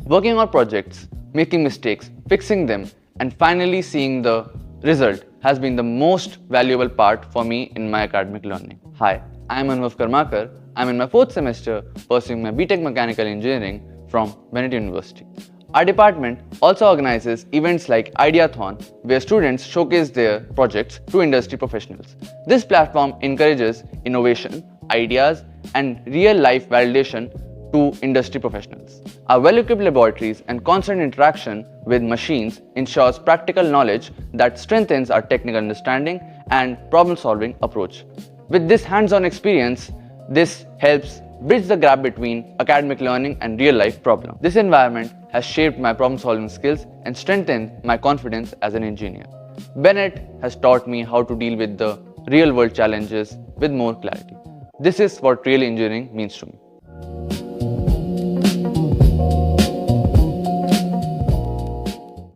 Working on projects, making mistakes, fixing them, and finally seeing the result has been the most valuable part for me in my academic learning. Hi, I am Anubhav Karmakar. I am in my 4th semester pursuing my B.Tech Mechanical Engineering from Bennett University. Our department also organizes events like Ideathon, where students showcase their projects to industry professionals. This platform encourages innovation, ideas, and real-life validation to industry professionals. Our well-equipped laboratories and constant interaction with machines ensures practical knowledge that strengthens our technical understanding and problem-solving approach. With this hands-on experience, this helps bridge the gap between academic learning and real-life problems. This environment has shaped my problem-solving skills and strengthened my confidence as an engineer. Bennett has taught me how to deal with the real-world challenges with more clarity. This is what real engineering means to me.